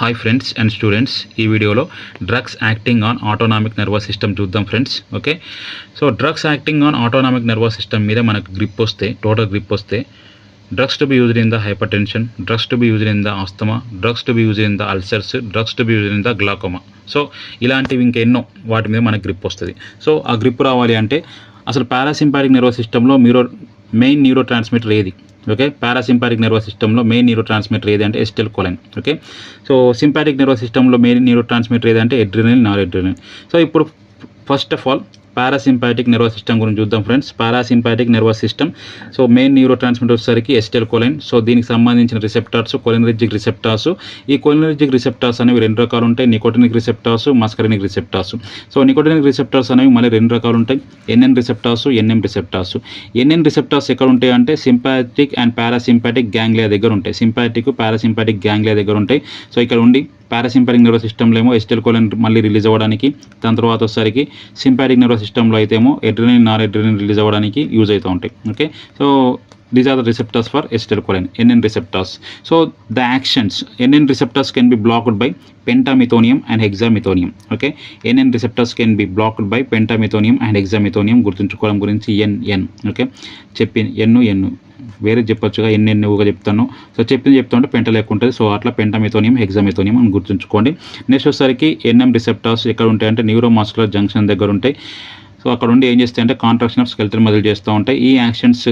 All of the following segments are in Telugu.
హాయ్ ఫ్రెండ్స్ అండ్ స్టూడెంట్స్, ఈ వీడియోలో drugs acting on autonomic nervous system చూద్దాం friends. Okay, so drugs acting on autonomic nervous system మీద మనకు టోటల్ గ్రిప్ వస్తే drugs to be used in the hypertension, drugs to be used in the asthma, drugs to be used in the ulcers, drugs to be used in the glaucoma. So ఇలాంటివి ఇంకెన్నో వాటి మీద మనకు గ్రిప్ వస్తుంది. సో ఆ గ్రిప్ రావాలి అంటే అసలు పారాసింపాథిక్ నర్వస్ సిస్టంలో మెయిన్ న్యూరో ట్రాన్స్మిటర్ ఏది? ఓకే, పారాసింపాథిక్ నర్వస్ సిస్టంలో మెయిన్ న్యూరో ట్రాన్స్మిటర్ ఏది అంటే acetylcholine. Okay, so sympathetic nervous సిస్టంలో మెయిన్ న్యూరో ట్రాన్స్మిటర్ ఏది అంటే ఎడ్రినలిన్, నార్ ఎడ్రినలిన్. సో ఇప్పుడు first of all parasympathetic nervous system గురించి చూద్దాం friends. Parasympathetic nervous system, so main neurotransmitter వచ్చేసరికి ఎస్టిల్ కోలైన్. సో దీనికి సంబంధించిన రిసెప్టార్స్ కోలినర్జిక్ రిసెప్టార్స్. ఈ కోలినర్జిక్ రిసెప్టార్స్ అనేవి రెండు రకాలు ఉంటాయి, nicotinic receptors, muscarinic receptors. So nicotinic receptors అనేవి మళ్ళీ రెండు రకాలు ఉంటాయి, NN receptors, NM receptors. NN receptors ఎక్కడ ఉంటాయి అంటే సింపాథిక్ అండ్ పారాసింపాథిక్ గ్యాంగ్లియా దగ్గర ఉంటాయి. సింపాథిక్ పారాసింపాథిక్ గ్యాంగ్లియా దగ్గర ఉంటాయి. సో ఇక్కడ ఉండి పారాసింపాథిక్ నర్వస్ సిస్టంలో ఏమో ఎస్టిల్ కోలైన్ మళ్ళీ రిలీజ్ అవ్వడానికి, దాని తర్వాత వచ్చేసరికి సింపాథిక్ నర్వస్ సిస్టంలో అయితే ఏమో ఎడ్రినలిన్, నార్ ఎడ్రినలిన్ రిలీజ్ అవ్వడానికి యూజ్ అవుతూ ఉంటాయి. Okay, so these are the receptors for acetylcholine, NN receptors. So the actions, NN receptors can be blocked by pentamethonium and hexamethonium. Okay, NN receptors can be blocked by pentamethonium and hexamethonium. గుర్తుంచుకోవడం గురించి NN. ఓకే, ఎన్ను వేరే చెప్పొచ్చుగా, ఎన్నెన్నుగా చెప్తాను. సో చెప్తా ఉంటే పెంట లెక్క ఉంటుంది. సో అట్లా పెంటామెథోనియం, హెక్సామెథోనియం అని గుర్తుంచుకోండి. నెక్స్ట్ వచ్చేసరికి ఎన్ఎం రిసెప్టార్స్ ఎక్కడ ఉంటాయంటే న్యూరోమాస్కులర్ జంక్షన్ దగ్గర ఉంటాయి. సో అక్కడ ఉండి ఏం చేస్తాయంటే కాంట్రాక్షన్ ఆఫ్ స్కెలిటల్ మజిల్ చేస్తూ ఉంటాయి. ఈ actions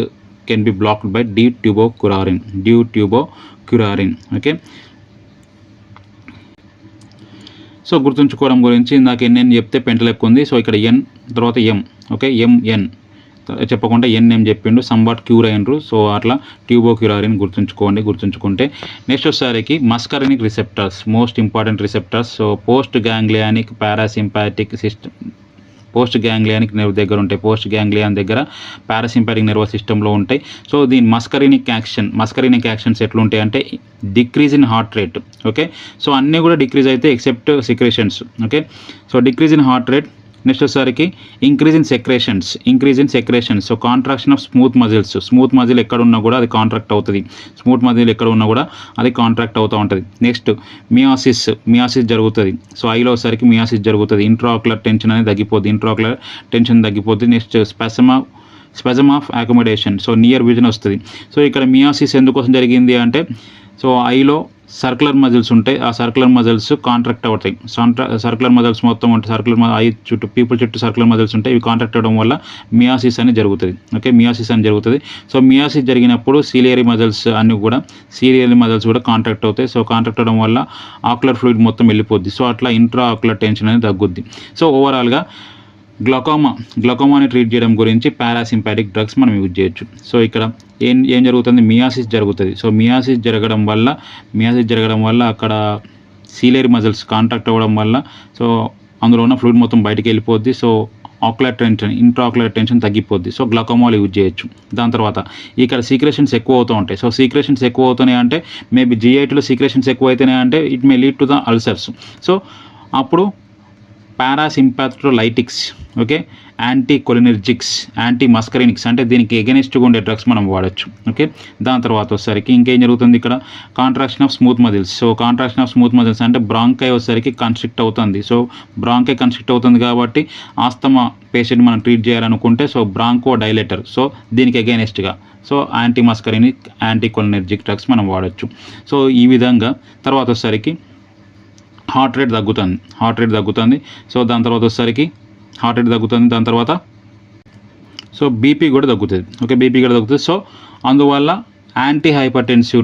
can be blocked by d tubocurarine. Okay, so గుర్తుంచుకోవడం గురించి నాకు ఎన్ఎన్ చెప్తే పెంట లెక్క ఉంది. సో ఇక్కడ ఎన్ తర్వాత ఎం. ఓకే, ఎంఎన్ చెప్పకుండా ఎన్ఎం చెప్పిండు, సంవాట్ క్యూర్ అయినరు. సో అట్లా ట్యూబోక్యురారిన్ గుర్తుంచుకుంటే నెక్స్ట్ వచ్చేసరికి muscarinic receptors, most important receptors. So post ganglionic parasympathetic system, post ganglionic nerve దగ్గర ఉంటాయి. పోస్ట్ గ్యాంగ్లియాన్ దగ్గర పారాసింపాథిక్ నర్వస్ సిస్టంలో ఉంటాయి. సో దీని మస్కరినిక్ యాక్షన్స్ ఎట్లుంటాయి అంటే decrease in heart rate. Okay, so అన్నీ కూడా డిక్రీజ్ అయితే except secretions. Okay, so decrease in heart rate. Next వచ్చేసరికి increase in secretions. So contraction of smooth muscle ఎక్కడ ఉన్నా కూడా అది కాంట్రాక్ట్ అవుతుంది. స్మూత్ మజిల్ ఎక్కడ ఉన్నా కూడా అది కాంట్రాక్ట్ అవుతూ ఉంటుంది. నెక్స్ట్ మియాసిస్ జరుగుతుంది. సో ఐలో వచ్చేసరికి మియాసిస్ జరుగుతుంది. ఇంట్రాక్యులర్ టెన్షన్ అనేది తగ్గిపోద్ది. Next spasm of accommodation. So near vision వస్తుంది. సో ఇక్కడ మియాసిస్ ఎందుకోసం జరిగింది అంటే, సో ఐలో సర్కులర్ మజిల్స్ ఉంటాయి, ఆ సర్కులర్ మజిల్స్ కాంట్రాక్ట్ అవుతాయి. సర్కులర్ మజిల్స్ మొత్తం ఉంటాయి, ఐ చుట్టూ పీపుల్ చుట్టూ సర్కులర్ మజిల్స్ ఉంటాయి. ఇవి కాంట్రాక్ట్ అవ్వడం వల్ల మియాసిస్ అని జరుగుతుంది. ఓకే, మియాసిస్ అని జరుగుతుంది. సో మియాసిస్ జరిగినప్పుడు సీలియరీ మజిల్స్ కూడా కాంట్రాక్ట్ అవుతాయి. సో కాంట్రాక్ట్ అవ్వడం వల్ల ఆక్యులర్ ఫ్లూయిడ్ మొత్తం వెళ్ళిపోద్ది. సో అట్లా ఇంట్రా ఆక్యులర్ టెన్షన్ అనేది తగ్గుద్ది. సో ఓవరాల్గా గ్లకోమాని ట్రీట్ చేయడం గురించి పారాసింపాథిక్ డ్రగ్స్ మనం యూజ్ చేయొచ్చు. సో ఇక్కడ ఏం జరుగుతుంది, మియాసిస్ జరుగుతుంది. సో మియాసిస్ జరగడం వల్ల అక్కడ సీలియరీ మజిల్స్ కాంట్రాక్ట్ అవ్వడం వల్ల సో అందులో ఉన్న ఫ్లూయిడ్ మొత్తం బయటికి వెళ్ళిపోద్ది. సో ఇంట్రాక్యులర్ టెన్షన్ తగ్గిపోద్ది. సో గ్లకోమాలు యూజ్ చేయొచ్చు. దాని తర్వాత ఇక్కడ సీక్రెషన్స్ ఎక్కువ అవుతూ ఉంటాయి. సో సీక్రెషన్స్ ఎక్కువ అవుతున్నాయి అంటే మేబీ GITలో సీక్రెషన్స్ ఎక్కువ అవుతున్నాయి అంటే it may lead to the ulcers. So అప్పుడు పారాసింపాథ్రోలైటిక్స్, ఓకే, యాంటీకోలినర్జిక్స్, యాంటీమస్కరినిక్స్ అంటే దీనికి ఎగెనిస్ట్గా ఉండే డ్రగ్స్ మనం వాడచ్చు. ఓకే, దాని తర్వాత వచ్చేసరికి ఇంకేం జరుగుతుంది ఇక్కడ contraction of smooth muscles. So contraction of smooth muscles అంటే బ్రాంకై వచ్చేసరికి కన్స్ట్రిక్ట్ అవుతుంది. సో బ్రాంకై కన్స్ట్రిక్ట్ అవుతుంది కాబట్టి ఆస్తమా పేషెంట్ మనం ట్రీట్ చేయాలనుకుంటే సో బ్రాంకో డైలేటర్. సో దీనికి ఎగెనిస్ట్గా సో యాంటీమస్కరినిక్, యాంటీకోలినర్జిక్ డ్రగ్స్ మనం వాడచ్చు. సో ఈ విధంగా తర్వాత వచ్చేసరికి హార్ట్ రేట్ తగ్గుతుంది. సో దాని తర్వాత వచ్చేసరికి దాని తర్వాత సో బీపీ కూడా తగ్గుతుంది. ఓకే, బీపీ కూడా తగ్గుతుంది. సో అందువల్ల యాంటీ హైపర్టెన్సివ్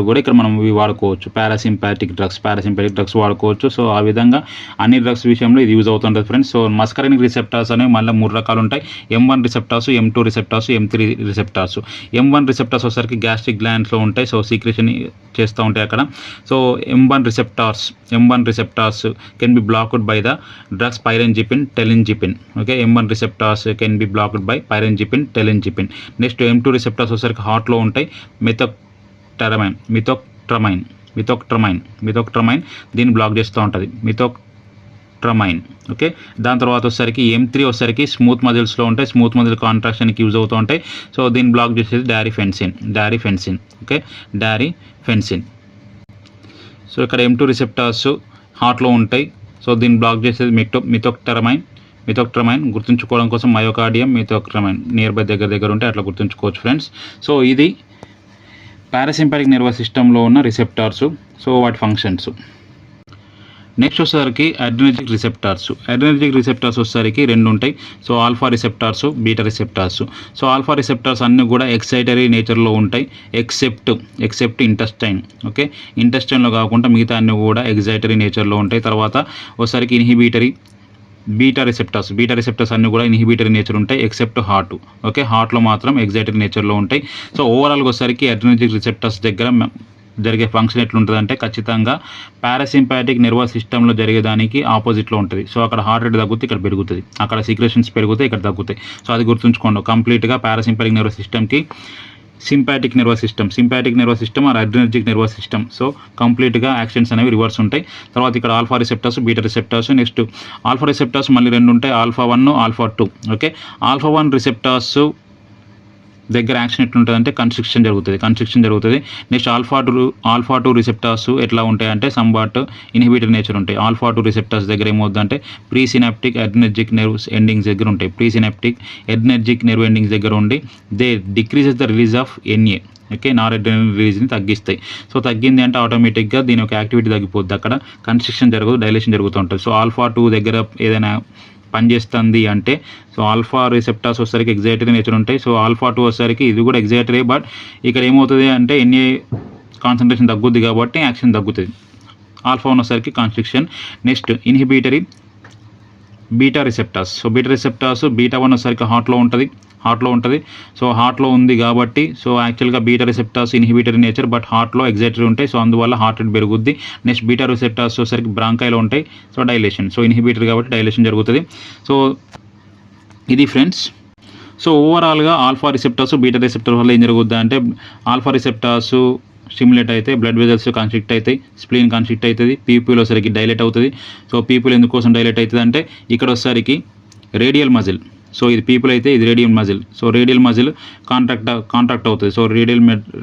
కూడా ఇక్కడ మనం ఇవి వాడుకోవచ్చు. పారాసింపాథిక్ డ్రగ్స్ వాడుకోవచ్చు. సో ఆ విధంగా అన్ని డ్రగ్స్ విషయంలో ఇది యూజ్ అవుతుంటుంది ఫ్రెండ్స్. సో మస్కరినిక్ రిసెప్టార్స్ అనేవి మళ్ళీ 3 రకాలు ఉంటాయి, M1 receptors, M2 receptors, M3 receptors. M1 receptors వచ్చేసరికి గ్యాస్ట్రిక్ గ్లాండ్స్లో ఉంటాయి. సో సీక్రెషన్ చేస్తూ ఉంటాయి అక్కడ. So M1 receptors can be blocked by the drugs pirenzepine, telenzepine. Okay, M1 receptors can be blocked by pirenzepine, telenzepine. Next M2 receptors వచ్చేసరికి హార్ట్లో ఉంటాయి, మిథోక్ట్రమైన్ దీన్ని బ్లాక్ చేస్తూ ఉంటుంది, మిథోక్ట్రమైన్. ఓకే, దాని తర్వాత వచ్చేసరికి M3 వచ్చేసరికి స్మూత్ మజిల్స్లో ఉంటాయి, స్మూత్ మజిల్ కాంట్రాక్షన్కి యూజ్ అవుతూ ఉంటాయి. సో దీన్ని బ్లాక్ చేసేది డారిఫెన్సిన్. ఓకే, డారిఫెన్సిన్. సో ఇక్కడ M2 రిసెప్టార్స్ హార్ట్లో ఉంటాయి. సో దీన్ని బ్లాక్ చేసేది మిథోక్ట్రమైన్ గుర్తుంచుకోవడం కోసం మయోకార్డియం మిథోక్ట్రమైన్ నియర్ బై దగ్గర ఉంటే అట్లా గుర్తుంచుకోవచ్చు ఫ్రెండ్స్. సో ఇది పారాసింపాథిక్ నర్వస్ సిస్టంలో ఉన్న రిసెప్టార్స్. సో వాటి ఫంక్షన్స్. నెక్స్ట్ వచ్చేసరికి అడ్రినర్జిక్ రిసెప్టార్స్ వచ్చేసరికి 2 ఉంటాయి. So alpha receptors, beta receptors. So alpha receptors అన్నీ కూడా ఎక్సైటరీ నేచర్లో ఉంటాయి ఎక్సెప్ట్ ఇంటెస్టైన్. ఓకే, ఇంటెస్టైన్లో కాకుండా మిగతా అన్నీ కూడా ఎగ్జైటరీ నేచర్లో ఉంటాయి. తర్వాత వచ్చేసరికి ఇన్హిబిటరీ బీటా రిసెప్టార్స్ అన్నీ కూడా ఇన్హిబిటరీ నేచర్ ఉంటాయి ఎక్సెప్ట్ హార్ట్. ఓకే, హార్ట్లో మాత్రం ఎగ్జైటరీ నేచర్లో ఉంటాయి. సో ఓవరాల్గా వచ్చేసరికి అడ్రినర్జిక్ రిసెప్టార్స్ దగ్గర జరిగే ఫంక్షన్ ఎట్లుంటుందంటే ఖచ్చితంగా పారాసింపాథిక్ నర్వస్ సిస్టంలో జరిగేదానికి ఆపోజిట్లో ఉంటుంది. సో అక్కడ హార్ట్ రేట్ తగ్గుతుంది, ఇక్కడ పెరుగుతుంది. అక్కడ సీక్రెషన్స్ పెరుగుతాయి, ఇక్కడ తగ్గుతాయి. సో అది గుర్తుంచుకోండి. కంప్లీట్గా పారాసింపాథిక్ నర్వస్ సిస్టమ్కి sympathetic nervous system or adrenergic nervous system. So కంప్లీట్గా యాక్షన్స్ అనేవి రివర్స్ ఉంటాయి. తర్వాత ఇక్కడ alpha receptors, beta receptors. Next alpha receptors మళ్ళీ 2 ఉంటాయి, alpha 1, alpha 2. Okay, alpha 1 receptors దగ్గర యాక్షన్ ఎట్లుంటుందంటే కన్స్ట్రిక్షన్ జరుగుతుంది. నెక్స్ట్ ఆల్ఫా 2 రిసెప్టార్స్ ఎట్లా ఉంటాయంటే సంబాట్ ఇన్హిబిటర్ నేచర్ ఉంటాయి. ఆల్ఫా 2 రిసెప్టార్స్ దగ్గర ఏమవుతుందంటే presynaptic adrenergic nerves endings దగ్గర ఉంటాయి. ప్రీ సినాప్టిక్ అడ్రినర్జిక్ నెర్వ్ ఎండింగ్స్ దగ్గర ఉండి they decreases the release of NA. Okay, Nar adrenal రిలీజ్ని తగ్గిస్తాయి. సో తగ్గింది అంటే ఆటోమేటిక్గా దీని యొక్క యాక్టివిటీ తగ్గిపోద్ది. అక్కడ కన్స్ట్రిక్షన్ జరగదు, డైలేషన్ జరుగుతూ ఉంటుంది. సో ఆల్ఫా 2 దగ్గర ఏదైనా పనిచేస్తుంది అంటే సో ఆల్ఫా రిసెప్టార్స్ వచ్చేసరికి ఎగ్జైటరీ నేచర్ ఉంటాయి. సో ఆల్ఫా 2 వచ్చేసరికి ఇది కూడా ఎగ్జైటరీ, బట్ ఇక్కడ ఏమవుతుంది అంటే NA కాన్సన్ట్రేషన్ తగ్గుద్ది కాబట్టి యాక్షన్ తగ్గుతుంది. ఆల్ఫా 1 వచ్చేసరికి constriction. Next inhibitory beta receptors. So beta 1 వచ్చేసరికి హార్ట్లో ఉంటుంది. సో హార్ట్లో ఉంది కాబట్టి సో యాక్చువల్గా beta receptors inhibitory nature, but హార్ట్లో ఎగ్జైటరీ ఉంటాయి. సో అందువల్ల హార్ట్ రేట్ పెరుగుద్ది. నెక్స్ట్ బీటా రిసెప్టార్స్ వచ్చేసరికి బ్రాంకైలో ఉంటాయి. సో డైలేషన్, సో ఇన్హిబిటరీ కాబట్టి డైలేషన్ జరుగుతుంది. సో ఇది ఫ్రెండ్స్. సో ఓవరాల్గా ఆల్ఫా రిసెప్టార్స్, బీటా రిసెప్టార్స్ వల్ల ఏం జరుగుద్ది అంటే ఆల్ఫా రిసెప్టార్స్ స్టిమ్యులేట్ అయితే బ్లడ్ వెజల్స్ కాన్స్ట్రిక్ట్ అవుతాయి, స్ప్లీన్ కాన్స్ట్రిక్ట్ అవుతుంది, పీపుల్ వచ్చేసరికి డైలేట్ అవుతుంది. సో పీపుల్ ఎందుకోసం డైలేట్ అవుతుంది అంటే ఇక్కడ వచ్చేసరికి రేడియల్ మజిల్. సో ఇది పీపుల్ అయితే ఇది radial muscle. So radial muscle contract అవుతుంది. సో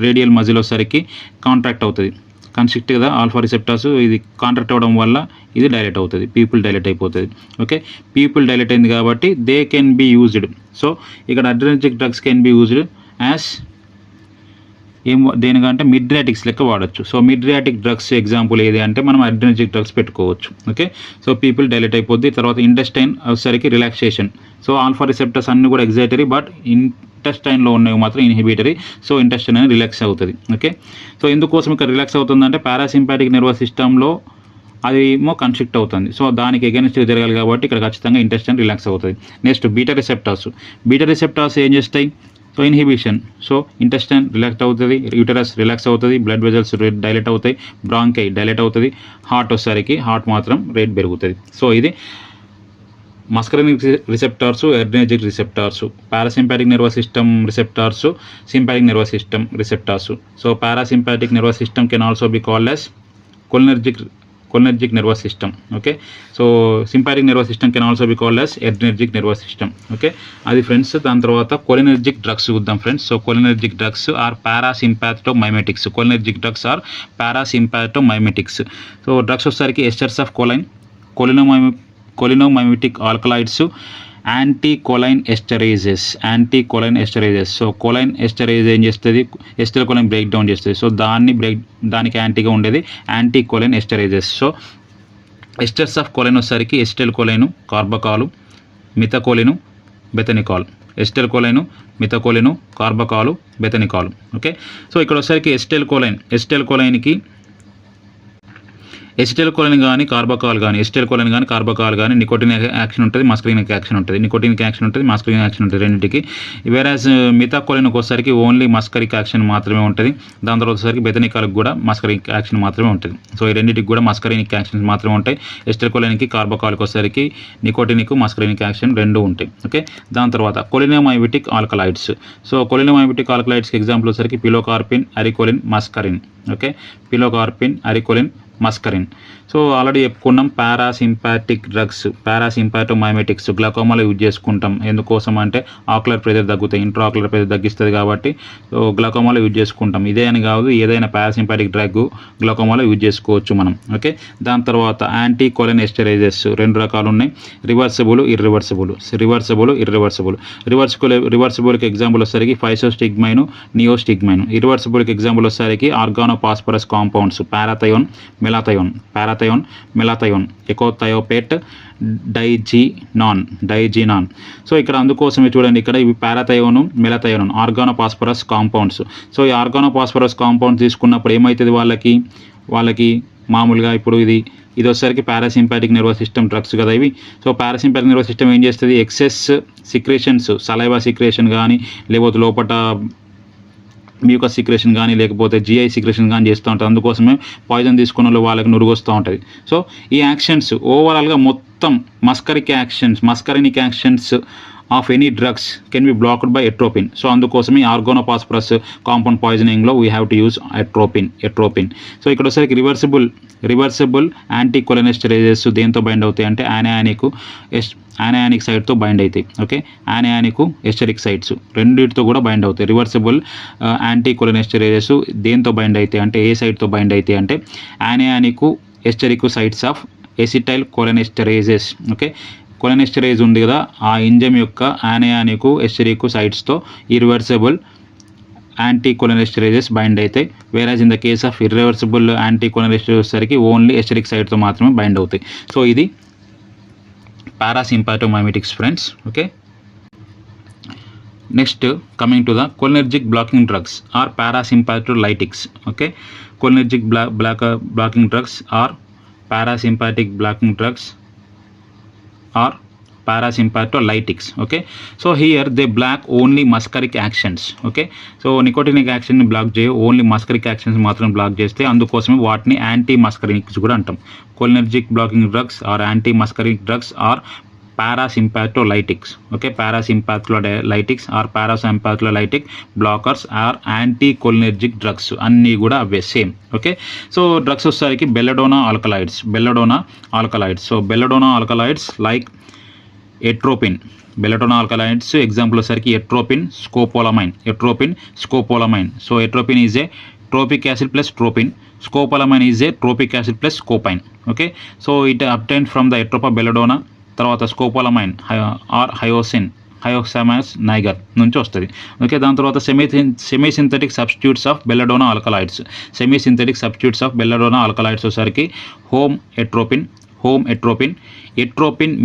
రేడియల్ మజిల్ వచ్చేసరికి కాంట్రాక్ట్ అవుతుంది, కన్స్ట్రిక్ట్ కదా ఆల్ఫా రిసెప్టార్స్. ఇది కాంట్రాక్ట్ అవ్వడం వల్ల ఇది డైలేట్ అవుతుంది, పీపుల్ డైలేట్ అయిపోతుంది. ఓకే, పీపుల్ డైలేట్ అయింది కాబట్టి they can be used. So ఇక్కడ adrenergic drugs can be used as దేనికంటే మిడ్రియాటిక్స్ లెక్క వాడచ్చు. సో మిడ్రియాటిక్ డ్రగ్స్ ఎగ్జాంపుల్ ఏది అంటే మనం అడ్రినర్జిక్ డ్రగ్స్ పెట్టుకోవచ్చు. ఓకే, సో పీపుల్ డైలేట్ అయిపోద్ది. తర్వాత ఇంటెస్టైన్ వచ్చేసరికి రిలాక్సేషన్. సో ఆల్ఫా రిసెప్టర్స్ అన్నీ కూడా ఎగ్జైటరీ, బట్ ఇంటెస్టైన్లో ఉన్నవి మాత్రం ఇన్హిబిటరీ. సో ఇంటెస్టైన్ అనేది రిలాక్స్ అవుతుంది. ఓకే, సో ఎందుకోసం ఇక్కడ రిలాక్స్ అవుతుందంటే పారాసింపాథిక్ నర్వస్ సిస్టంలో అది ఏమో కన్స్ట్రిక్ట్ అవుతుంది. సో దానికి ఎగెన్స్ట్ జరగాలి కాబట్టి ఇక్కడ ఖచ్చితంగా ఇంటెస్టైన్ రిలాక్స్ అవుతుంది. నెక్స్ట్ బీటా రిసెప్టార్స్ ఏం చేస్తాయి? So inhibition. So intestine relax అవుతుంది, యూటరస్ రిలాక్స్ అవుతుంది, బ్లడ్ వెజల్స్ డైలేట్ అవుతాయి, బ్రాంకై డైలేట్ అవుతుంది, హార్ట్ వచ్చేసరికి హార్ట్ మాత్రం రేట్ పెరుగుతుంది. సో ఇది muscarinic receptors, adrenergic receptors, parasympathetic nervous system receptors, sympathetic nervous system receptors. So parasympathetic nervous system can also be called as cholinergic nervous system. Okay, so sympathetic nervous system can also be called as adrenergic nervous system. Okay, అది ఫ్రెండ్స్. దాని తర్వాత cholinergic drugs చూద్దాం friends. So cholinergic drugs are parasympathomimetics. cholinergic drugs are parasympathomimetics. So drugs వచ్చేసరికి esters of cholinomimetic alkaloids, anticholinesterases. So cholinesterase ఏం చేస్తుంది? ఎస్టైల్ కోలైన్ బ్రేక్ డౌన్ చేస్తుంది. సో దానికి యాంటీగా ఉండేది anticholinesterases. So esters of choline వచ్చేసరికి ఎస్టైల్ కోలైను, కార్బకాలు, మిథకోలిను, బెతనికాల్. ఎస్టైల్ కోలైను, మిథకోలిను, కార్బకాలు, బెతనికాల్. ఓకే, సో ఇక్కడ వచ్చేసరికి ఎస్టైల్ కోలైన్కి ఎసిటైల్ కోలిన్ కానీ కార్బకాల్ కానీ నికోటిన్ యాక్షన్ ఉంటుంది, మస్కరినిక్ యాక్షన్ ఉంటుంది, మస్కరినిక్ యాక్షన్ ఉంటుంది రెండింటికి. వేరాజ్ మిథాకోలిన్కి వచ్చేసరికి ఓన్లీ మస్కరిక్ యాక్షన్ మాత్రమే ఉంటుంది. దాని తర్వాత వచ్చేసరికి బెతనికాల్కి కూడా మస్కరిక్ యాక్షన్ మాత్రమే ఉంటుంది. సో ఈ రెండింటికి కూడా మస్కరినిక్ యాక్షన్స్ మాత్రమే ఉంటాయి. ఎసిటైల్ కోలిన్కి కార్బకాల్కి వచ్చేసరికి నికోటిన్కు మస్కరినిక్ యాక్షన్ రెండు ఉంటాయి. ఓకే, దాని తర్వాత కొలినోమైమెటిక్ ఆల్కలాయిడ్స్. సో కొలినోమైమెటిక్ ఆల్కలాయిడ్స్కి ఎగ్జాంపుల్ వచ్చేసరికి పిలోకార్పిన్, అరికోలిన్, Mascarene. Okay, పిలోకార్పిన్, అరికోలిన్, Mascarene. So already చెప్పుకున్నాం పారాసింపాటిక్ డ్రగ్స్, పారాసింపాటోమైమెటిక్స్ గ్లకోమాలో యూజ్ చేసుకుంటాం. ఎందుకోసం అంటే ఆక్యులర్ ప్రెజర్ తగ్గుతాయి, ఇంట్రా ఆక్యులర్ ప్రెజర్ తగ్గిస్తుంది కాబట్టి సో గ్లకోమాలో యూజ్ చేసుకుంటాం. ఇదే అని కాదు, ఏదైనా పారాసింపాటిక్ డ్రగ్ గ్లకోమాలో యూజ్ చేసుకోవచ్చు మనం. ఓకే, దాని తర్వాత యాంటీ కోలినెస్టరైజెస్ 2 రకాలు ఉన్నాయి, రివర్సిబుల్, ఇర్రివర్సిబుల్. రివర్సిబుల్కి ఎగ్జాంపుల్ వచ్చేసరికి ఫైసోస్టిగ్మైన్, నియోస్టిగ్మైన్. ఇర్రివర్సిబుల్కి ఎగ్జాంపుల్ వచ్చేసరికి ఆర్గానోపాస్పరస్ కాంపౌండ్స్ పారాథయోన్, మెలాథయోన్, ఎకోథయోపేట్, డైజీనాన్. సో ఇక్కడ అందుకోసమే చూడండి, ఇక్కడ ఇవి పారాథయోను, మెలాథయోన్ ఆర్గానోపాస్పరస్ కాంపౌండ్స్. సో ఈ ఆర్గానోపాస్పరస్ కాంపౌండ్స్ తీసుకున్నప్పుడు ఏమవుతుంది వాళ్ళకి మామూలుగా ఇప్పుడు ఇది వచ్చేసరికి పారాసింపాటిక్ నర్వస్ సిస్టమ్ డ్రగ్స్ కదా ఇవి. సో పారాసింపాటిక్ నర్వస్ సిస్టమ్ ఏం చేస్తుంది, ఎక్సెస్ సిక్రేషన్స్, సలైవా సిక్రేషన్ కానీ, లేకపోతే లోపల మ్యూకస్ సిక్రేషన్ కానీ, లేకపోతే జిఐ సిక్రేషన్ కానీ చేస్తూ ఉంటుంది. అందుకోసమే పాయిజన్ తీసుకున్న వాళ్ళు వాళ్ళకి నురుగొస్తూ ఉంటుంది. సో ఈ యాక్షన్స్ ఓవరాల్గా మొత్తం muscarinic actions of any drugs can be blocked by atropine. So అందుకోసమే ఆర్గానోపాస్పరస్ కాంపౌండ్ పాయిజనింగ్లో we have to use atropine. So ఇక్కడ వచ్చేసరికి రివర్సిబుల్ యాంటీ కొలెనెస్టరైజెస్ దేంతో బైండ్ అవుతాయి అంటే యానయానిక్ సైడ్తో బైండ్ అవుతాయి. ఓకే, యానయానిక్ ఎస్టరిక్ సైడ్స్ రెండింటితో కూడా బైండ్ అవుతాయి. రివర్సిబుల్ యాంటీ కొలెనెస్టరైజెస్ దేంతో బైండ్ అవుతాయి అంటే ఏ సైడ్తో బైండ్ అవుతాయి అంటే యానయానిక్ esteric sides of acetyl కొలెనెస్టరైజెస్. Okay, కొలెనెస్టరైజ్ ఉంది కదా, ఆ ఎంజైమ్ యొక్క యానయానిక్ ఎస్టరిక్ సైడ్స్తో ఈ రివర్సిబుల్ యాంటీ కొలెనెస్టరైజెస్ బైండ్ అవుతాయి. Whereas in the case of irreversible anticholinesterase వచ్చేసరికి ఓన్లీ ఎస్టరిక్ సైడ్తో మాత్రమే బైండ్ అవుతాయి. సో ఇది parasympathomimetics friends. Okay, next coming to the cholinergic blocking drugs or parasympatholytics. Okay, cholinergic blocking drugs or parasympathetic blocking drugs or parasympatholitis. Okay, so here they block only muscarinic actions. Okay, so nicotinic action ని బ్లాక్ చేయ ఓన్లీ మస్కరిక్ యాక్షన్స్ మాత్రం బ్లాక్ చేస్తే అందుకోసమే వాటిని యాంటీ మస్కరినిక్స్ కూడా అంటాం. Cholinergic blocking drugs or antimuscarinic drugs or parasympatholitis. Okay, parasympatholitis or parasympatholitic blockers are anticholinergic drugs. అన్నీ కూడా అవే సేమ్. ఓకే, సో డ్రగ్స్ వచ్చేసరికి belladonna alkaloids. So belladonna alkaloids like atropine. Belladonna alkaloids example వచ్చేసరికి atropine, scopolamine. So atropine is a tropic acid plus tropine, scopolamine is a tropic acid plus scopine. Okay, so it obtained from the Atropa belladonna. తర్వాత స్కోపోలమైన్ ఆర్ హయోసామస్ నైగర్ నుంచి వస్తుంది. ఓకే, దాని తర్వాత semisynthetic substitutes of belladonna alkaloids. వచ్చేసరికి homatropine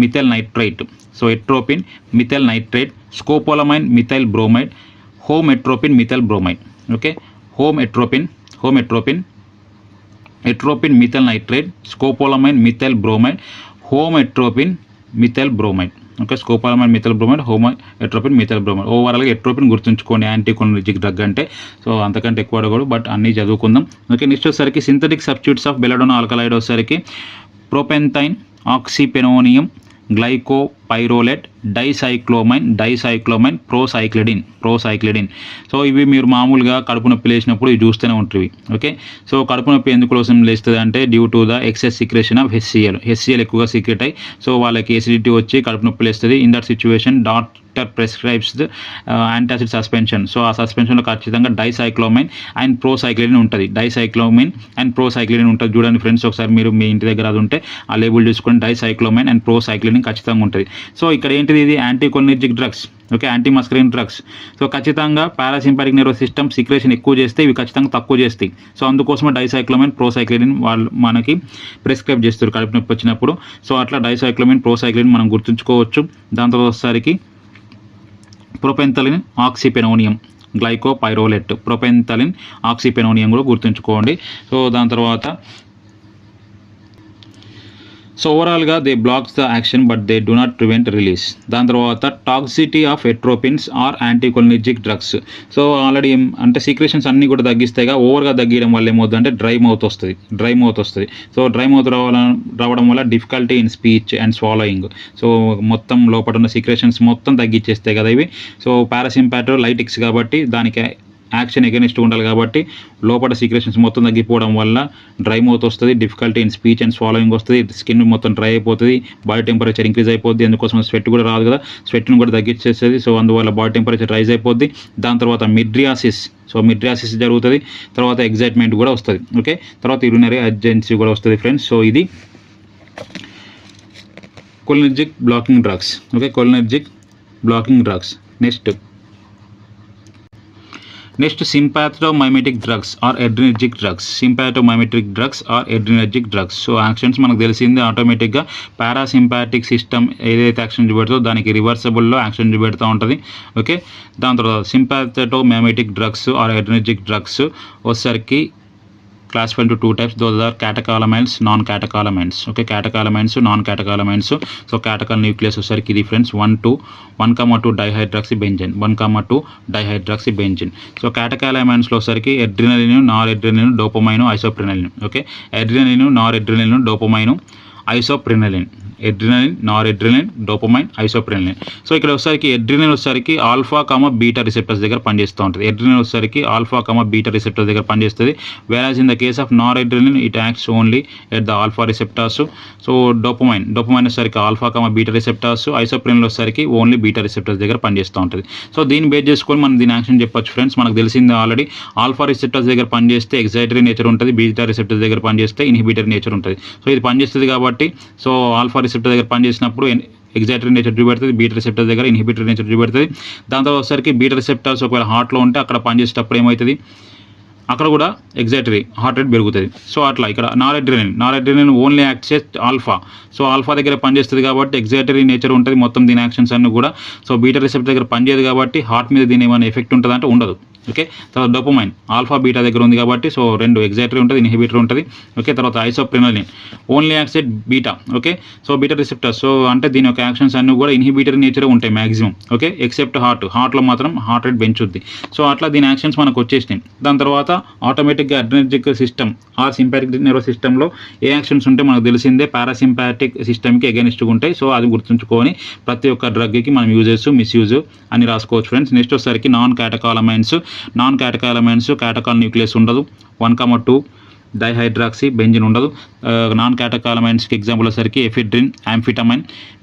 methyl nitrite. So atropine methyl nitrite, scopolamine methyl bromide, homatropine methyl bromide. Okay, homatropine methyl nitrite, scopolamine methyl bromide, homatropine methyl bromide. Okay, scopolamine methyl bromide, homatropine methyl bromide. ఓవరాల్గా ఎట్రోపిన్ గుర్తుంచుకోండి యాంటీకోలినర్జిక్ డ్రగ్ అంటే. సో అంతకంటే ఎక్కువ అడగడు, బట్ అన్నీ చదువుకుందాం. ఓకే, నెక్స్ట్ వచ్చేసరికి synthetic substitutes of belladonna alkaloid వచ్చేసరికి ప్రోపెంథైన్, ఆక్సిపెనోనియం, గ్లైకోపైరోలేట్, డైసైక్లోమైన్, ప్రోసైక్లిడిన్. సో ఇవి మీరు మామూలుగా కడుపు నొప్పి లేచినప్పుడు ఇవి చూస్తూనే ఉంటుంది. ఓకే, సో కడుపు నొప్పి ఎందుకోసం లేస్తుంది అంటే due to the excess secretion of HCl ఎక్కువగా సీక్రెట్ అయ్యి సో వాళ్ళకి ఎసిడిటీ వచ్చి కడుపు నొప్పి లేస్తుంది. In that situation doctor prescribes antacid suspension. So ఆ సస్పెన్షన్లో ఖచ్చితంగా డైసైక్లోమైన్ అండ్ ప్రోసైక్లిడిన్ ఉంటుంది. చూడండి ఫ్రెండ్స్, ఒకసారి మీరు మీ ఇంటి దగ్గర అది ఉంటే ఆ లేబుల్ చూసుకొని డైసైక్లోమైన్ అండ్ ప్రోసైక్లిడిన్ ఖచ్చితంగా ఉంటుంది. సో ఇక్కడ ఏంటిది, ఇది anticholinergic drugs. Okay, antimuscarinic drugs. So ఖచ్చితంగా పారాసింపాటిక్ నర్వస్ సిస్టమ్ సిక్రేషన్ ఎక్కువ చేస్తే ఇవి ఖచ్చితంగా తక్కువ చేస్తాయి. సో అందుకోసమే డైసైక్లోమైన్, ప్రోసైక్లిడిన్ వాళ్ళు మనకి ప్రిస్క్రైబ్ చేస్తారు కడుపు నొప్పి వచ్చినప్పుడు. సో అట్లా డైసైక్లోమైన్, ప్రోసైక్లిడిన్ మనం గుర్తుంచుకోవచ్చు. దాంతో వచ్చేసరికి ప్రొపెంథలిన్, ఆక్సిపెనోనియం, గ్లైకోపైరోలేట్, ప్రొపెంథలిన్, ఆక్సిపెనోనియం కూడా గుర్తుంచుకోండి. సో దాని తర్వాత సో ఓవరాల్గా they blocks the action but they do not prevent release. దాని తర్వాత toxicity of atropines or anticholinergic drugs. So already అంటే సీక్రేషన్స్ అన్నీ కూడా తగ్గిస్తాయిగా, ఓవర్గా తగ్గడం వల్ల ఏమవుతుందంటే డ్రై మౌత్ వస్తుంది. సో డ్రై మౌత్ రావడం వల్ల difficulty in speech and swallowing. So మొత్తం లోపల ఉన్న సీక్రేషన్స్ మొత్తం తగ్గించేస్తాయి కదా ఇవి. సో పారాసింపాటోలైటిక్స్ కాబట్టి దానికి యాక్షన్ ఎగెనిస్ట్ ఉండాలి కాబట్టి లోపల సీక్రెషన్స్ మొత్తం తగ్గిపోవడం వల్ల డ్రై మౌత్ వస్తుంది, difficulty in speech and swallowing వస్తుంది, స్కిన్ మొత్తం డ్రై అయిపోతుంది, బాడీ టెంపరేచర్ ఇంక్రీజ్ అయిపోద్ది, అందుకోసం స్వెట్ కూడా రాదు కదా, స్వెట్ను కూడా తగ్గించేస్తుంది. సో అందువల్ల బాడీ టెంపరేచర్ రైజ్ అయిపోద్ది. దాని తర్వాత మిడ్రియాసిస్, సో మిడ్రియాసిస్ జరుగుతుంది. తర్వాత ఎగ్జైట్మెంట్ కూడా వస్తుంది. ఓకే, తర్వాత యూరినరీ అర్జెన్సీ కూడా వస్తుంది ఫ్రెండ్స్. సో ఇది cholinergic blocking drugs. Okay, cholinergic blocking drugs. Next sympathomimetic drugs or adrenergic drugs. Sympathomimetic drugs or adrenergic drugs. So actions మనకు తెలిసింది ఆటోమేటిక్గా పారాసింపాథిక్ సిస్టమ్ ఏదైతే యాక్షన్ చూపెడుతుందో దానికి రివర్సబుల్లో యాక్షన్ చూపెడుతూ ఉంటుంది. ఓకే, దాని తర్వాత సింపాథోమైమెటిక్ డ్రగ్స్ ఆర్ ఎడ్రినర్జిక్ డ్రగ్స్ వచ్చేసరికి classified into 2 types. Those are catecholamines, non-catecholamines. Okay, catecholamines, non-catecholamines. So catechol nucleus వచ్చేసరికి ఇది friends 1,2 dihydroxybenzene, 1,2 dihydroxybenzene. So catecholamines లో వచ్చేసరికి అడ్రినలిన్, నార్ అడ్రినలిన్, డోపమైన్, ఐసోప్రెనలిన్. ఓకే, అడ్రినలిన్, నార్ అడ్రినలిన్, డోపమైన్, ఐసోప్రెనలిన్. ఎడ్రినలిన్, నార్ అడ్రినలిన్, డోపమైన్, ఐసోప్రెనలిన్. సో ఇక్కడ వచ్చేసరికి అడ్రినలిన్ వచ్చేసరికి ఆల్ఫా బీటా రిసెప్టర్స్ దగ్గర పనిచేస్తూ ఉంటుంది. అడ్రినలిన్ వచ్చేసరికి ఆల్ఫా బీటా రిసెప్టర్స్ దగ్గర పనిచేస్తుంది. Whereas in the case of nor adrenaline it acts only at the alpha receptors. So dopamine వచ్చేసరికి ఆల్ఫా బీటా రిసెప్టర్స్, ఐసోప్రెనలిన్ వచ్చేసరికి ఓన్లీ బీటా రిసెప్టర్స్ దగ్గర పనిచేస్తూ ఉంటుంది. సో దీన్ని బేస్ చేసుకొని మనం దీని యాక్షన్ చెప్పొచ్చు ఫ్రెండ్స్. మనకు తెలిసింది ఆల్రెడీ ఆల్ఫా రిసెప్టర్స్ దగ్గర పనిచేస్తే ఎగ్జైటరీ నేచర్ ఉంటుంది, బీటా రిసెప్టర్స్ దగ్గర పనిచేస్తే ఇన్హిబిటరీ నేచర్ ఉంటుంది. సో ఇది పనిచేస్తుంది కాబట్టి సో ఆల్ఫా రిసెప్టర్ దగ్గర పనిచేసినప్పుడు ఎగ్జైటరీ నేచర్ చూపెడుతుంది, బీటా రిసెప్టర్ దగ్గర ఇన్హిబిటరీ నేచర్ చూపెడుతుంది. దాని తర్వాత వచ్చేసరికి బీటా రిసెప్టర్స్ ఒకవేళ హార్ట్లో ఉంటే అక్కడ పనిచేసేటప్పుడు ఏమవుతుంది, అక్కడ కూడా ఎగ్జైటరీ హార్ట్ రేట్ పెరుగుతుంది. సో అట్లా ఇక్కడ నార్ adrenaline only acts alpha. So alpha దగ్గర పనిచేస్తుంది కాబట్టి ఎగ్జైటరీ నేచర్ ఉంటుంది మొత్తం దీని యాక్షన్స్ అన్నీ కూడా. సో బీటా రిసెప్టర్ దగ్గర పనిచేయదు కాబట్టి హార్ట్ మీద దీని ఏమైనా ఎఫెక్ట్ ఉంటుంది అంటే ఉండదు. ఓకే, తర్వాత డోపమైన్ ఆల్ఫా బీటా దగ్గర ఉంది కాబట్టి సో రెండు ఎగ్జైటరీ ఉంటుంది, ఇన్హిబిటర్ ఉంటుంది. ఓకే, తర్వాత isoprenaline only acts at beta. Okay, so beta receptor. So అంటే దీని యొక్క యాక్షన్స్ అన్నీ కూడా ఇన్హిబిటరీ నేచర్ ఉంటాయి మ్యాక్సిమం. ఓకే, ఎక్సెప్ట్ హార్ట్లో మాత్రం హార్ట్ రేట్ పెంచుద్ది. సో అట్లా దీని యాక్షన్స్ మనకు వచ్చేసినాయి. దాని తర్వాత ఆటోమేటిక్గా అడ్రినర్జిక్ సిస్టమ్ ఆర్ సింపాథిక్ నర్వస్ సిస్టంలో ఏ యాక్షన్స్ ఉంటే మనకు తెలిసిందే పారాసింపాథిక్ సిస్టమ్కి అగెనిస్ట్గా ఉంటాయి. సో అది గుర్తుంచుకొని ప్రతి ఒక్క డ్రగ్కి మనం యూజెస్ మిస్యూజ్ అని రాసుకోవచ్చు ఫ్రెండ్స్. నెక్స్ట్ వచ్చేసరికి నాన్ క్యాటకాలమైన్స్ క్యాటకాల్ న్యూక్లియస్ ఉండదు, 1,2 డైహైడ్రాక్సీబెంజిన్ ఉండదు. నాన్ క్యాటకాలమైన్స్కి ఎగ్జాంపుల్ వచ్చేసరికి ephedrine, amphetamine,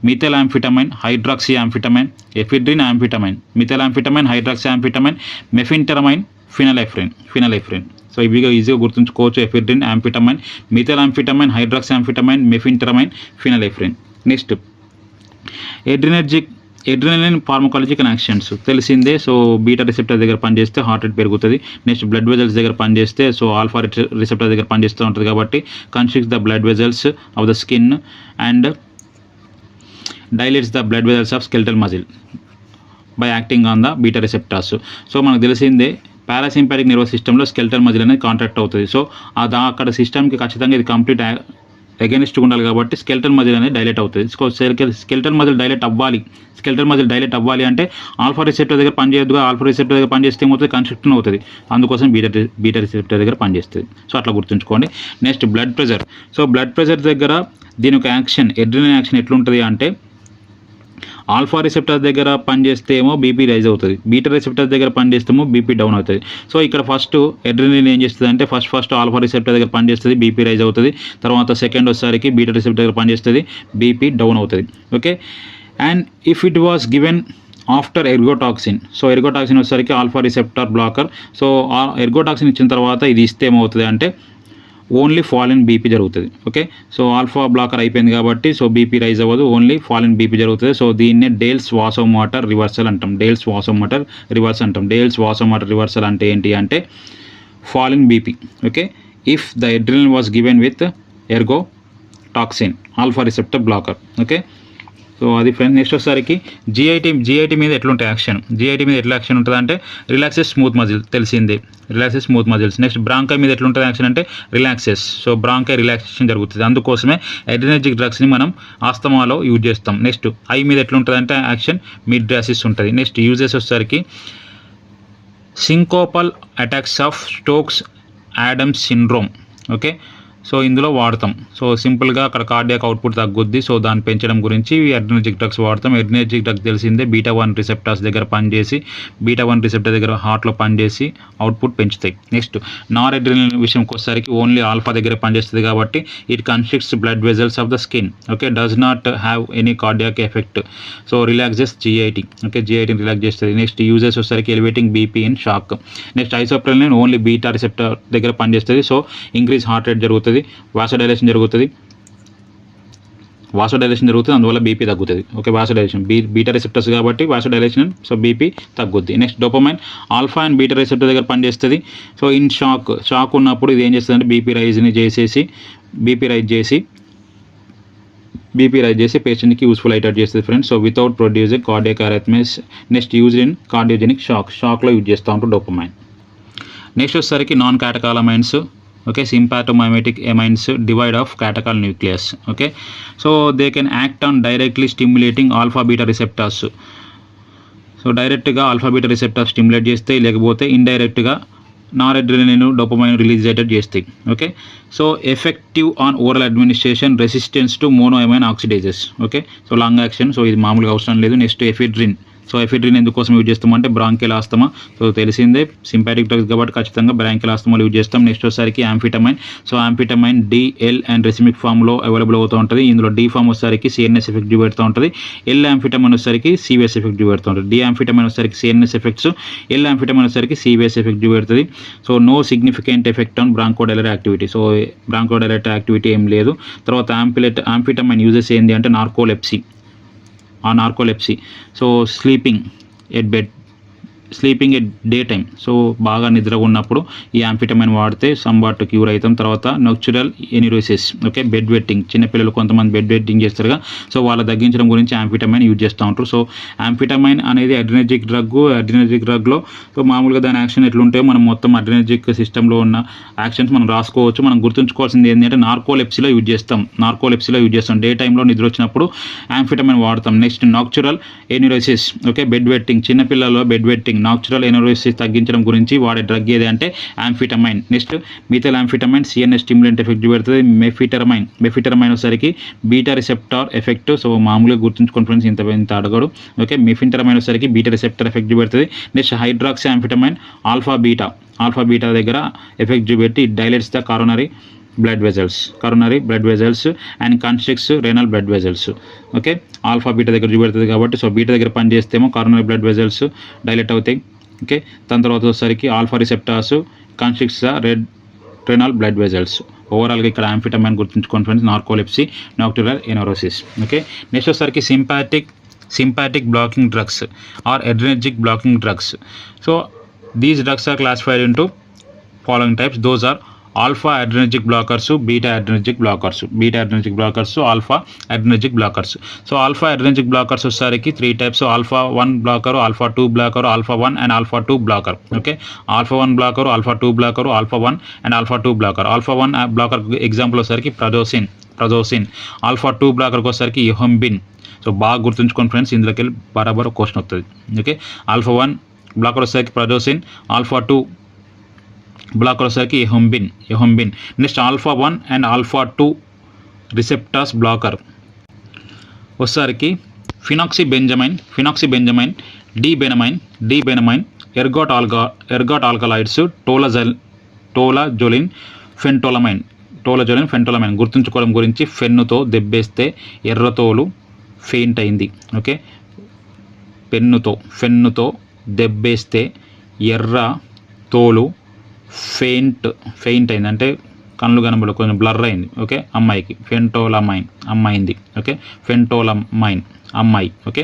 methyl amphetamine, hydroxy amphetamine, ephedrine amphetamine, methyl amphetamine, hydroxy amphetamine, mephentermine, phenylephrine. So ఇవిగా ఈజీగా గుర్తుంచుకోవచ్చు. Ephedrine, amphetamine, methyl amphetamine, hydroxy amphetamine, mephentermine, phenylephrine. Next adrenaline pharmacological actions తెలిసిందే. సో బీటా రిసెప్టర్ దగ్గర పనిచేస్తే హార్ట్ రేట్ పెరుగుతుంది. నెక్స్ట్ బ్లడ్ వెజల్స్ దగ్గర పనిచేస్తే సో ఆల్ఫా రిసెప్టర్ దగ్గర పనిచేస్తూ ఉంటుంది కాబట్టి constricts the blood vessels of the skin and dilates the blood vessels of skeletal muscle by acting on the beta receptors. So మనకు తెలిసిందే పారాసింపాథిక్ నర్వస్ సిస్టంలో స్కెలిటల్ మజిల్ అనేది కాంట్రాక్ట్ అవుతుంది. సో అక్కడ సిస్టమ్కి ఖచ్చితంగా ఇది కంప్లీట్ అగెనిస్ట్గా ఉండాలి కాబట్టి స్కెలిటల్ మజిల్ అనేది డైలేట్ అవుతుంది. స్కెలిటల్ మజిల్ డైలేట్ అవ్వాలి అంటే ఆల్ఫా రిసెప్టర్ దగ్గర పనిచేయదుగా, ఆల్ఫా రిసెప్టర్ దగ్గర పనిచేస్తే ఏమవుతుంది, కన్స్ట్రిక్షన్ అవుతుంది. అందుకోసం బీటా రిసెప్టర్ దగ్గర పనిచేస్తుంది. సో అట్లా గుర్తుంచుకోండి. Next blood pressure. So blood pressure దగ్గర దీని యొక్క యాక్షన్ ఎడ్రినలిన్ యాక్షన్ ఎట్లుంటుంది అంటే ఆల్ఫా రిసెప్టర్ దగ్గర పనిచేస్తే ఏమో బీపీ రైజ్ అవుతుంది, బీటా రిసెప్టర్ దగ్గర పనిచేస్తేమో బీపీ డౌన్ అవుతుంది. సో ఇక్కడ ఫస్ట్ అడ్రినలిన్ ఏం చేస్తుంది అంటే ఫస్ట్ ఆల్ఫా రిసెప్టర్ దగ్గర పనిచేస్తుంది, బీపీ రైజ్ అవుతుంది. తర్వాత సెకండ్ వచ్చేసరికి బీటా రిసెప్టర్ దగ్గర పనిచేస్తుంది, బీపీ డౌన్ అవుతుంది. Okay, and if it was given after ergotoxin. So ergotoxin వచ్చేసరికి alpha receptor blocker. So ergotoxin ఇచ్చిన తర్వాత ఇది ఇస్తే ఏమవుతుంది అంటే ఓన్లీ ఫాల్ ఇన్ బీపీ జరుగుతుంది. ఓకే, సో ఆల్ఫా బ్లాకర్ అయిపోయింది కాబట్టి సో బీపీ రైజ్ అవ్వదు, ఓన్లీ ఫాల్ ఇన్ బీపీ జరుగుతుంది. సో దీన్నే డేల్స్ వాసోమోటర్ రివర్సల్ అంటాం. డేల్స్ వాసోమోటర్ రివర్సల్ అంటే ఏంటి అంటే fall in BP. Okay, if the adrenaline was given with ergotoxin alpha receptor blocker. Okay, so అది ఫ్రెండ్స్. నెక్స్ట్ వచ్చేసరికి జిఐటీ మీద ఎట్లుంటాయి యాక్షన్. జిఐటీ మీద ఎట్లా యాక్షన్ ఉంటుంది అంటే రిలాక్సెస్ స్మూత్ మజిల్ తెలిసిందే, relaxes smooth muscles. Next bronchi మీద ఎట్లుంటుంది యాక్షన్ అంటే రిలాక్సెస్. సో బ్రాంకై రిలాక్సేషన్ జరుగుతుంది. అందుకోసమే అడ్రినర్జిక్ డ్రగ్స్ని మనం ఆస్తమాలో యూజ్ చేస్తాం. నెక్స్ట్ ఐ మీద ఎట్లుంటుంది అంటే యాక్షన్ మిడ్రియాసిస్ ఉంటుంది. నెక్స్ట్ యూజెస్ వచ్చేసరికి syncopal attacks of Stokes Adams syndrome. Okay, so ఇందులో వాడతాం. సో సింపుల్గా అక్కడ కార్డియాక్ అవుట్పుట్ తగ్గుద్ది. సో దాన్ని పెంచడం గురించి అడ్రినర్జిక్ డ్రగ్స్ వాడతాం. అడ్రినర్జిక్ డ్రగ్ తెలిసిందే బీటా-1 రిసెప్టార్స్ దగ్గర పనిచేసి బీటా-1 రిసెప్టర్ దగ్గర హార్ట్లో పనిచేసి అవుట్పుట్ పెంచుతాయి. నెక్స్ట్ నార్ అడ్రినల్ విషయంకి వచ్చేసరికి ఓన్లీ ఆల్ఫా దగ్గర పనిచేస్తుంది కాబట్టి it constricts blood vessels of the skin. Okay, does not have any cardiac effect. So relaxes GIT. Okay, GITని రిలాక్స్ చేస్తుంది. నెక్స్ట్ యూజెస్ వచ్చేసరికి elevating BP in shock. Next isoprenaline only beta receptor దగ్గర పనిచేస్తుంది. సో ఇంక్రీజ్ హార్ట్ రేట్ జరుగుతుంది, వాసోడైలేషన్ జరుగుతుంది, అందువల్ల బీపీ తగ్గుతుంది. ఓకే, వాసోడైలేషన్ బీటా రిసెప్టర్స్ కాబట్టి వాసోడైలేషన్, సో బీపీ తగ్గుద్ది. Next dopamine alpha and beta receptor దగ్గర పనిచేస్తుంది. సో ఇన్ షాక్ ఉన్నప్పుడు ఇది ఏం చేస్తుంది అంటే బీపీ రైజ్ చేసి పేషెంట్కి యూస్ఫుల్ అయ్యేటట్టు చేస్తుంది friends. So without producing cardiac arrhythmias. Next use in cardiogenic షాక్లో యూజ్ చేస్తూ ఉంటారు డోపమైన్. నెక్స్ట్ వచ్చేసరికి non catecholamines. Okay, sympathomimetic amines devoid of catechol nucleus. Okay, so they can act on directly stimulating alpha beta receptors. So డైరెక్ట్గా ఆల్ఫా బీటా రిసెప్టార్స్ స్టిమ్యులేట్ చేస్తాయి, లేకపోతే ఇండైరెక్ట్గా నార్ అడ్రినలిన్ డోపమైన్ రిలీజ్ అయ్యేటట్టు చేస్తాయి. Okay, so effective on oral administration, resistance to monoamine oxidases. Okay, so long action. So ఇది మామూలుగా అవసరం లేదు. Next ephedrine. సో ఎఫిడ్రిన్ ఎందుకోసం యూజ్ చేస్తామంటే బ్రాంకియల్ ఆస్తమా. సో తెలిసిందే సింపాథిక్ డ్రగ్స్ కాబట్టి ఖచ్చితంగా బ్రాంకియల్ ఆస్తమాలు యూజ్ చేస్తాం. నెక్స్ట్ వచ్చేసరికి యాంఫిటమైన్. సో యాంఫిటమైన్ DL అండ్ రెసిమిక్ ఫామ్లో అవైలబుల్ అవుతూ ఉంటుంది. ఇందులో D ఫామ్ వచ్చేసరికి CNS ఎఫెక్ట్ చూపెడుతూ ఉంటుంది. L యాంఫిటమైన్ వచ్చేసరికి CVS ఎఫెక్ట్ చూపెడుతూ ఉంటుంది. D యాంఫిటమైన్ వచ్చేసరికి CNS ఎఫెక్ట్స్, L యాంఫిటమైన్ వచ్చేసరికి CVS ఎఫెక్ట్ చూపెడుతుంది. So no significant effect on bronchodilatory activity. So bronchodilatory activity ఏం లేదు. తర్వాత యాంఫిటమైన్ యూజెస్ ఏంటి అంటే narcolepsy. So sleeping at day time. సో బాగా నిద్రగా ఉన్నప్పుడు ఈ యాంఫిటమైన్ వాడితే సంబాట్ క్యూర్ అవుతాం. తర్వాత nocturnal enuresis. Okay, bed wetting. చిన్నపిల్లలు కొంతమంది బెడ్ వెట్టింగ్ చేస్తారుగా, సో వాళ్ళ తగ్గించడం గురించి యాంఫిటమైన్ యూజ్ చేస్తూ ఉంటారు. సో యాంఫిటమైన్ అనేది అడ్రినర్జిక్ డ్రగ్లో సో మామూలుగా దాని యాక్షన్ ఎట్లుంటే మనం మొత్తం అడ్రినర్జిక్ సిస్టంలో ఉన్న యాక్షన్స్ మనం రాసుకోవచ్చు. మనం గుర్తుంచుకోవాల్సింది ఏంటంటే నార్కోలెప్సీలో యూజ్ చేస్తాం. డే టైంలో నిద్ర వచ్చినప్పుడు యాంఫిటమైన్ వాడతాం. Next nocturnal enuresis. Okay, bed wetting. చిన్నపిల్లల్లో బెడ్ వెట్టింగ్, నాక్చురల్ ఎనరోసిస్ తగ్గించడం గురించి వాడే డ్రగ్ ఏది అంటే amphetamine. Next methyl amphetamine CNS stimulant effect చూపెడుతుంది. మెఫిటమైన్ వచ్చేసరికి బీటా రిసెప్టార్ ఎఫెక్ట్. సో మామూలుగా గుర్తుంచుకోండి ఫ్రెండ్స్, ఇంత అడగడు. ఓకే, మెఫిటమైన్ వచ్చేసరికి బీటా రిసెప్టార్ ఎఫెక్ట్ చూపెడుతుంది. Next hydroxy amphetamine alpha beta దగ్గర ఎఫెక్ట్ చూపెట్టి dilates the coronary blood vessels and constricts renal blood vessels. Okay, alpha beta దగ్గర చూపెడుతుంది కాబట్టి సో బీటా దగ్గర పని చేస్తేమో కరోనరీ బ్లడ్ వెజల్స్ డైలెట్ అవుతాయి. ఓకే, దాని తర్వాత వచ్చేసరికి alpha receptors constricts renal blood vessels. ఓవరాల్గా ఇక్కడ యాంఫిటమైన్ గుర్తుంచుకోండి friends, narcolepsy, nocturnal enuresis. Okay, next వచ్చేసరికి sympathetic blocking drugs or adrenergic blocking drugs. So these drugs are classified into following types. Those are alpha adrenergic blockers, beta adrenergic blockers, alpha adrenergic blockers. So alpha adrenergic blockers వచ్చేసరికి 3 types. alpha 1 blocker, alpha 2 blocker, alpha 1 and alpha 2 blocker. Okay, alpha 1 blocker, alpha 2 blocker, alpha 1 and alpha 2 blocker. alpha 1 blocker example వచ్చేసరికి prazosin. alpha 2 blocker వచ్చేసరికి yohimbine. సో బాగా గుర్తుంచుకోండి ఫ్రెండ్స్, ఇందులోకి వెళ్ళి బరాబర్ క్వశ్చన్ వస్తుంది. ఓకే, alpha 1 blocker వచ్చేసరికి prazosin, alpha 2 బ్లాకర్ వచ్చేసరికి yohimbine. Next alpha 1 and alpha 2 receptors blocker వచ్చేసరికి ఫినాక్సిబెంజమైన్, డీబెనమైన్, ఎర్గాట్ ఆల్కలాయిడ్స్, టోలాజోలిన్, ఫెంటోలమైన్. గుర్తుంచుకోవడం గురించి ఫెన్నుతో దెబ్బేస్తే ఎర్రతోలు ఫెయింట్ అయింది. ఓకే, ఫెన్నుతో దెబ్బేస్తే ఎర్ర తోలు ఫెయింట్ అయింది అంటే కళ్ళు కనబడ కొంచెం బ్లర్ అయింది. ఓకే, అమ్మాయికి అమ్మాయింది. ఓకే, ఫెంటోలమైన్ అమ్మాయి. ఓకే,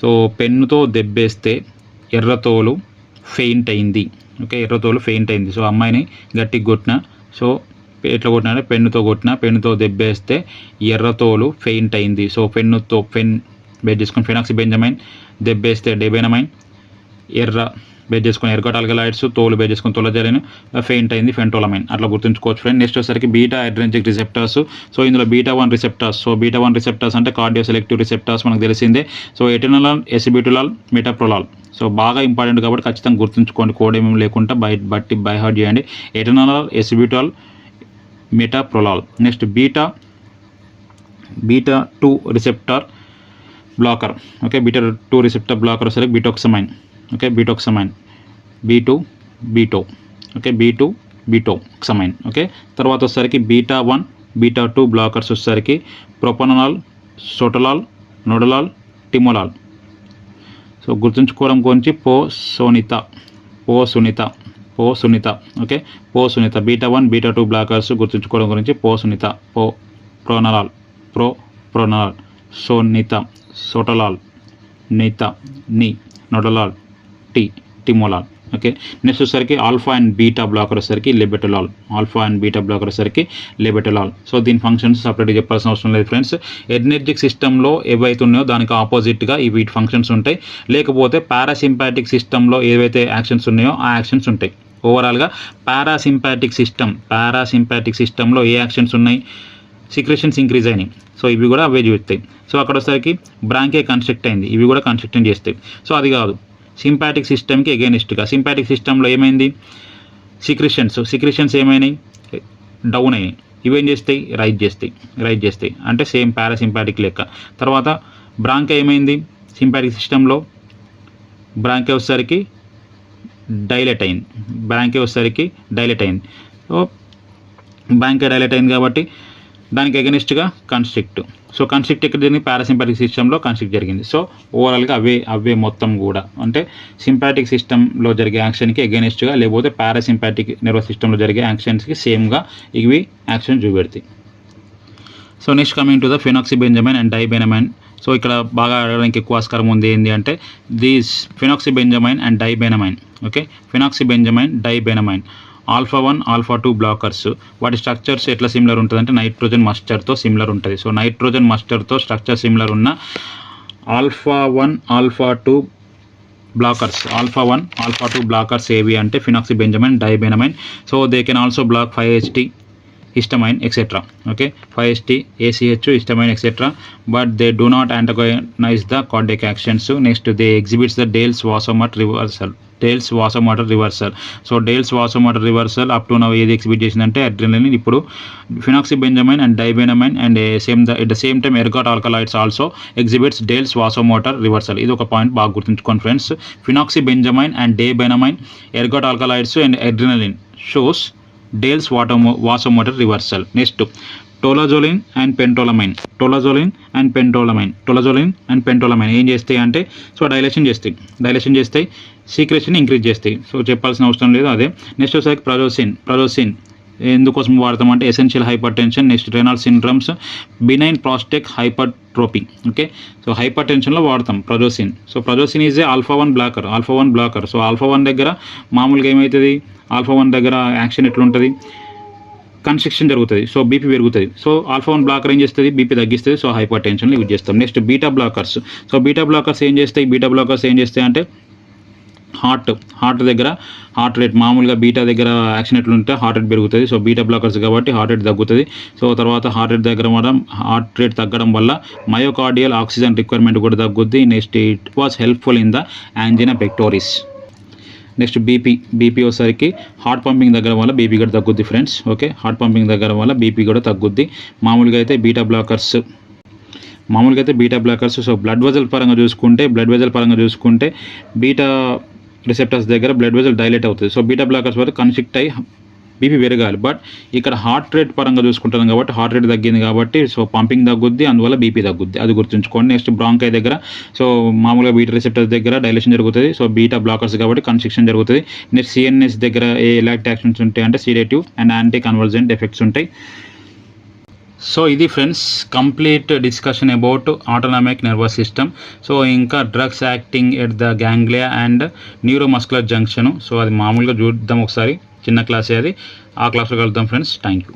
సో పెన్నుతో దెబ్బేస్తే ఎర్రతోలు ఫెయింట్ అయింది. ఓకే, ఎర్రతోలు ఫెయింట్ అయింది. సో అమ్మాయిని గట్టిగా కొట్టిన, సో ఎట్లా కొట్టినా అంటే పెన్నుతో దెబ్బేస్తే ఎర్రతోలు ఫెయింట్ అయింది. సో పెన్ బేస్ చేసుకొని ఫినాక్సిబెంజమైన్, దెబ్బేస్తే డెబెనమైన్, బేస్ చేసుకొని ఎర్గాట్ ఆల్కలాయిడ్స్, తోలు బేస్ చేసుకొని తోలజలిన్, ఫెయింట్ అయింది ఫెంటోలమైన్. అట్లా గుర్తుంచుకోవచ్చు ఫ్రెండ్. నెక్స్ట్ వచ్చేసరికి బీటా అడ్రెనర్జిక్ రిసెప్టార్స్. సో ఇందులో beta one receptors. So beta one receptors అంటే కార్డియో సెలెక్టివ్ రిసెప్టార్స్ మనకు తెలిసిందే. So atenolol, acebutolol, metoprolol. So బాగా ఇంపార్టెంట్ కాబట్టి ఖచ్చితంగా గుర్తుంచుకోండి, కోడ్ ఏమేమి లేకుండా బై హార్ట్ చేయండి. Atenolol, acebutolol, metoprolol. Next beta 2 receptor blocker. Okay, beta 2 receptor blocker వచ్చేసరికి బీటోక్సమైన్. ఓకే, బీటోక్సమైన్ బీటో. Okay, butoxamine. ఓకే, తర్వాత వచ్చేసరికి బీటా 1 బీటా 2 బ్లాకర్స్ వచ్చేసరికి ప్రొపనలాల్, సోటలాల్, నోడలాల్, టిమోలాల్. సో గుర్తుంచుకోవడం గురించి పోసునిత. ఓకే, పోసునిత. బీటా 1 బీటా 2 బ్లాకర్స్ గుర్తుంచుకోవడం గురించి పోసునిత. ప్రోనలాల్, సోనిత, సోటలాల్, నోడలాల్, టిమోలాల్. ఓకే, నెక్స్ట్ వచ్చేసరికి ఆల్ఫా అండ్ బీటా బ్లాకర్ వచ్చేసరికి లెబెటలాల్. సో దీని ఫంక్షన్స్ సపరేట్గా చెప్పాల్సిన అవసరం లేదు ఫ్రెండ్స్. ఎనర్జిక్ సిస్టంలో ఏవైతే ఉన్నాయో దానికి ఆపోజిట్గా వీటి ఫంక్షన్స్ ఉంటాయి. లేకపోతే పారాసింపాటిక్ సిస్టంలో ఏవైతే యాక్షన్స్ ఉన్నాయో ఆ యాక్షన్స్ ఉంటాయి. ఓవరాల్గా పారాసింపాటిక్ సిస్టంలో ఏ యాక్షన్స్ ఉన్నాయి? సిక్రెషన్స్ ఇంక్రీజ్ అయినాయి, సో ఇవి కూడా అవే చూస్తాయి. సో అక్కడ వచ్చేసరికి బ్రాంకే కన్స్ట్రక్ట్ అయింది, ఇవి కూడా కన్స్ట్రక్షన్ చేస్తాయి. సో అది కాదు, సింపాటిక్ సిస్టమ్కి ఎగెనిస్ట్గా సింపాటిక్ సిస్టంలో ఏమైంది? సిక్రెషన్స్ ఏమైనాయి? డౌన్ అయినాయి. ఇవేం చేస్తాయి? రైజ్ చేస్తాయి అంటే సేమ్ పారాసింపాటిక్ లెక్క. తర్వాత బ్రాంకే ఏమైంది? సింపాటిక్ సిస్టంలో బ్రాంకే వచ్చేసరికి డైలేట్ అయింది. సో బ్రాంకే డైలేట్ అయింది కాబట్టి దానికి ఎగెనిస్ట్గా కన్స్ట్రిక్ట్. సో కన్స్ట్రిక్ట్ ఎక్కడ జరిగింది? పారాసింపాటిక్ సిస్టంలో కన్స్ట్రిక్ట్ జరిగింది. సో ఓవరాల్గా అవే మొత్తం కూడా అంటే సింపాటిక్ సిస్టంలో జరిగే యాక్షన్కి ఎగెనిస్ట్గా, లేకపోతే పారాసింపాటిక్ నర్వస్ సిస్టంలో జరిగే యాక్షన్స్కి సేమ్గా ఇవి యాక్షన్ చూపెడతాయి. So next coming to the phenoxybenzamine and dibenamine. So ఇక్కడ బాగా అడగడానికి ఎక్కువ ఆస్కారం ఉంది ఏంటి అంటే these phenoxybenzamine and dibenamine. Okay, phenoxybenzamine, dibenamine alpha 1 alpha 2 blockers. వాటి స్ట్రక్చర్స్ ఎట్లా సిమిలర్ ఉంటుంది అంటే నైట్రోజన్ మస్టర్తో సిమిలర్ ఉంటుంది. సో నైట్రోజన్ మస్టర్తో స్ట్రక్చర్ సిమిలర్ ఉన్న ఆల్ఫా 1 ఆల్ఫా 2 బ్లాకర్స్ ఏవి అంటే phenoxybenzamine, dibenamine. So they can also block 5-HT histamine etc. Okay, 5-HT, ACH, histamine etc. But they do not antagonize the cardiac actions. So next they exhibits the Dale's vasomotor reversal. So Dale's vasomotor reversal up to now ఏది ఎగ్జిబిట్ చేసిందంటే అడ్రినలిన్. ఇప్పుడు phenoxybenzamine and dibenamine and at the same time ergot alkaloids also exhibits Dale's vasomotor reversal. ఇది ఒక పాయింట్ బాగా గుర్తుంచుకోండి friends. Phenoxybenzamine and dibenamine, ergot alkaloids and adrenaline shows Dale's vasomotor reversal. Next tolazoline and phentolamine ఏం చేస్తాయి అంటే సో డైలేషన్ చేస్తాయి, సీక్రెషన్ ఇంక్రీజ్ చేస్తాయి. సో చెప్పాల్సిన అవసరం లేదు అదే. నెక్స్ట్ వచ్చేసరికి ప్రజోసిన్ ఎందుకోసం వాడతామంటే essential hypertension, next renal syndromes, benign prostate hypertrophy. Okay, so హైపర్ టెన్షన్లో వాడతాం prazosin. So prazosin is a alpha 1 blocker. So alpha 1 దగ్గర మామూలుగా ఏమవుతుంది? ఆల్ఫా 1 దగ్గర యాక్షన్ ఎట్లుంటుంది? కన్స్ట్రక్షన్ జరుగుతుంది, సో బీపీ పెరుగుతుంది. సో ఆల్ఫా 1 బ్లాకర్ ఏం చేస్తుంది? బీపీ తగ్గిస్తుంది. సో హైపర్ టెన్షన్లో యూజ్ చేస్తాం. Next beta blockers. So beta blockers ఏం చేస్తాయి అంటే హార్ట్ దగ్గర హార్ట్ రేట్ మామూలుగా బీటా దగ్గర యాక్షన్ ఎట్లుంటే హార్ట్ రేట్ పెరుగుతుంది. సో బీటా బ్లాకర్స్ కాబట్టి హార్ట్ రేట్ తగ్గుతుంది. సో తర్వాత హార్ట్ రేట్ తగ్గడం వల్ల మయోకార్డియల్ ఆక్సిజన్ రిక్వైర్మెంట్ కూడా తగ్గుద్ది. Next it was helpful in the angina pectoris. Next BP వచ్చేసరికి హార్ట్ పంపింగ్ దగ్గర వల్ల బీపీ కూడా తగ్గుద్ది ఫ్రెండ్స్. ఓకే, హార్ట్ పంపింగ్ దగ్గర వల్ల బీపీ కూడా తగ్గుద్ది. మామూలుగా అయితే beta blockers so blood vessel పరంగా చూసుకుంటే బీటా రిసెప్టర్స్ దగ్గర బ్లడ్ వెజల్ డైలేట్ అవుతుంది. సో బీటా బ్లాకర్స్ వల్ల కన్స్ట్రిక్ట్ అయ్యి బీపీ పెరగాలి. బట్ ఇక్కడ హార్ట్ రేట్ పరంగా చూసుకుంటాం కాబట్టి హార్ట్ రేట్ తగ్గింది కాబట్టి సో పంపింగ్ తగ్గుద్ది, అందువల్ల బీపీ తగ్గుద్ది. అది గుర్తుంచుకోండి. నెక్స్ట్ బ్రాంకై దగ్గర సో మామూలుగా బీటా రిసెప్టర్స్ దగ్గర డైలేషన్ జరుగుతుంది. సో బీటా బ్లాకర్స్ కాబట్టి కన్స్ట్రిక్షన్ జరుగుతుంది. నెక్స్ట్ సిఎన్ఎస్ దగ్గర ఏ ఎలాంటి యాక్షన్స్ ఉంటాయి అంటే sedative and anti convergent effects ఉంటాయి. సో ఇది friends complete discussion about autonomic nervous system. So ఇంకా drugs acting at the ganglia and neuromuscular junction. So అది మామూలుగా చూద్దాం ఒకసారి, చిన్న క్లాసే అది. ఆ క్లాస్లో కలుద్దాం ఫ్రెండ్స్. Thank you.